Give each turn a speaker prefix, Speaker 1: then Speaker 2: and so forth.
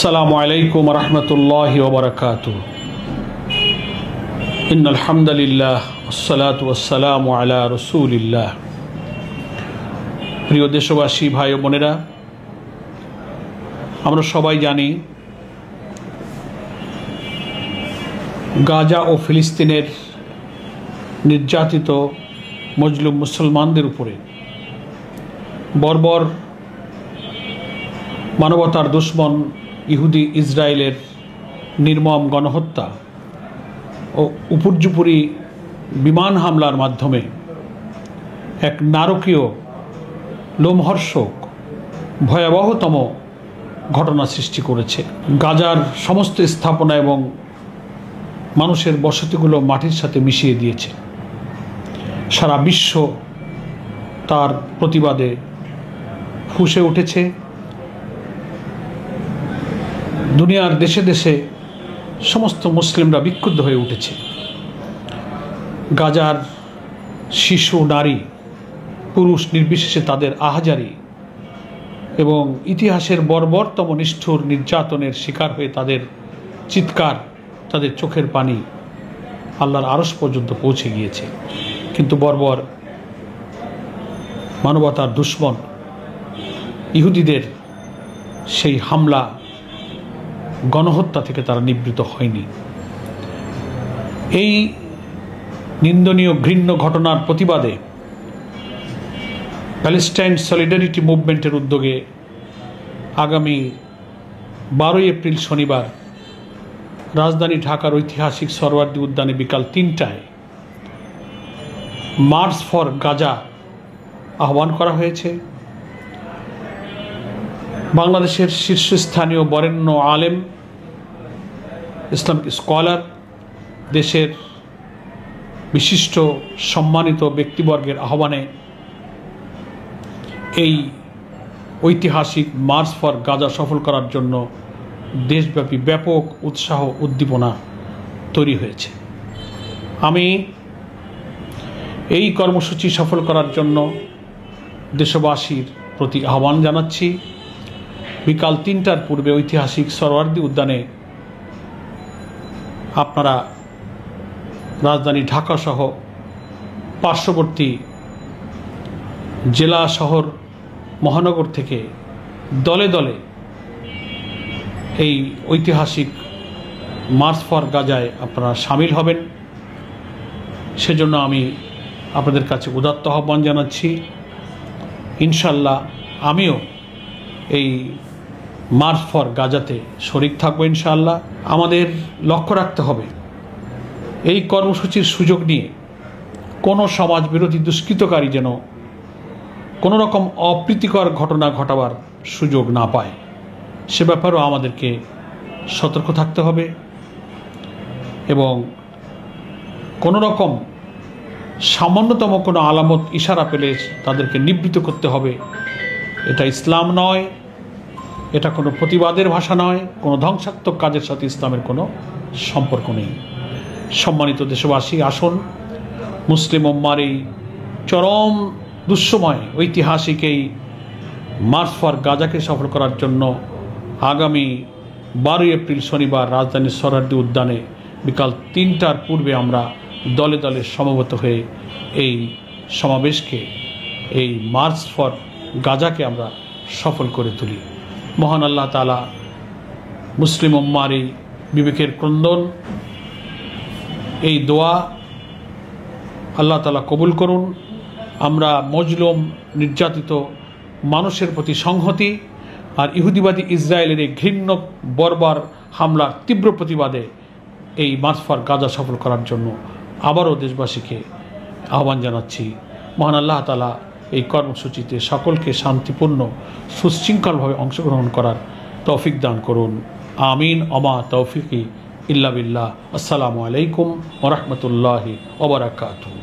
Speaker 1: अस्सलामु अलैकुम वरहमतुल्लाहि वबरकातुहू। इन्नल हम्दुलिल्लाह वस्सलातु वस्सलामु अला रसूलिल्लाह। प्रिय देशवासी भाई बोनेरा, আমরা সবাই জানি গাজা ও ফিলিস্তিনের নির্যাতিত মজলুম মুসলমানদের উপরে বর্বর মানবতার দুশ্মন ইহুদি ইসরায়েলের নির্মম গণহত্যা ও উপর্যুপরি বিমান হামলার মাধ্যমে এক নারকীয় লোমহর্ষক ভয়াবহতম ঘটনা সৃষ্টি করেছে। গাজার সমস্ত স্থাপনা এবং মানুষের বসতিগুলো মাটির সাথে মিশিয়ে দিয়েছে। সারা বিশ্ব তার প্রতিবাদে ফুঁসে উঠেছে। দুনিয়ার দেশে দেশে সমস্ত মুসলিমরা বিক্ষুব্ধ হয়ে উঠেছে। গাজার শিশু, নারী, পুরুষ নির্বিশেষে তাদের আহাজারি এবং ইতিহাসের বর্বরতম নিষ্ঠুর নির্যাতনের শিকার হয়ে তাদের চিৎকার, তাদের চোখের পানি আল্লাহর আরশ পর্যন্ত পৌঁছে গিয়েছে। কিন্তু বর্বর মানবতার দুশ্মন ইহুদিদের সেই হামলা, গণহত্যা থেকে তারা নিবৃত হয়নি। এই নিন্দনীয় ঘৃণ্য ঘটনার প্রতিবাদে প্যালেস্টাইন সলিডারিটি মুভমেন্টের উদ্যোগে আগামী 12 এপ্রিল শনিবার রাজধানী ঢাকার ঐতিহাসিক সরওয়ার্দী উদ্যানে বিকাল 3টায় মার্চ ফর গাজা আহ্বান করা হয়েছে। বাংলাদেশের শীর্ষস্থানীয় বরেণ্য আলেম, ইসলামিক স্কলার, দেশের বিশিষ্ট সম্মানিত ব্যক্তিবর্গের আহ্বানে এই ঐতিহাসিক মার্চ ফর গাজা সফল করার জন্য দেশব্যাপী ব্যাপক উৎসাহ উদ্দীপনা তৈরি হয়েছে। আমি এই কর্মসূচি সফল করার জন্য দেশবাসীর প্রতি আহ্বান জানাচ্ছি। বিকাল 3টার পূর্বে ঐতিহাসিক সরওয়ার্দী উদ্যানে আপনারা রাজধানী ঢাকা সহ পার্শ্ববর্তী জেলা, শহর, মহানগর থেকে দলে দলে এই ঐতিহাসিক মার্চ ফর গাজায় আপনারা সামিল হবেন। সেজন্য আমি আপনাদের কাছে উদাত্ত আহ্বান জানাচ্ছি। ইনশাল্লাহ আমিও এই মার্চ ফর গাজাতে শরিক থাকবো ইনশাআল্লাহ। আমাদের লক্ষ্য রাখতে হবে এই কর্মসূচির সুযোগ নিয়ে কোনো সমাজ বিরোধী দুষ্কৃতকারী যেন কোনো রকম অপ্রীতিকর ঘটনা ঘটাবার সুযোগ না পায়, সে ব্যাপারেও আমাদেরকে সতর্ক থাকতে হবে এবং কোনো রকম সামান্যতম কোনো আলামত ইশারা পেলে তাদেরকে নিবৃত্ত করতে হবে। এটা ইসলাম নয়, এটা কোনো প্রতিবাদের ভাষা নয়, কোনো ধ্বংসাত্মক কাজের সাথে ইসলামের কোনো সম্পর্ক নেই। সম্মানিত দেশবাসী, আসুন মুসলিম উম্মার এই চরম দুঃসময় ঐতিহাসিক এই মার্চ ফর গাজাকে সফল করার জন্য আগামী 12 এপ্রিল শনিবার রাজধানীর সরওয়ার্দী উদ্যানে বিকাল 3টার পূর্বে আমরা দলে দলে সমবেত হয়ে এই সমাবেশকে, এই মার্চ ফর গাজাকে আমরা সফল করে তুলি। মহান আল্লাহ তাআলা মুসলিম উম্মার এই বিবেকের ক্রন্দন, এই দোয়া আল্লাহ তাআলা কবুল করুন। আমরা মজলুম নির্যাতিত মানুষের প্রতি সংহতি আর ইহুদিবাদী ইসরায়েলের এই ঘৃণ্য বর্বর হামলার তীব্র প্রতিবাদে এই মার্চ ফর গাজা সফল করার জন্য আবারও দেশবাসীকে আহ্বান জানাচ্ছি। মহান আল্লাহ তাআলা এই কর্মসূচিতে সকলকে শান্তিপূর্ণ সুশৃঙ্খলভাবে অংশগ্রহণ করার তৌফিক দান করুন। আমিন। অমা তৌফিকি ইল্লা বিল্লাহ। আসসালামু আলাইকুম ওয়া রাহমাতুল্লাহি ওয়া বারাকাতুহু।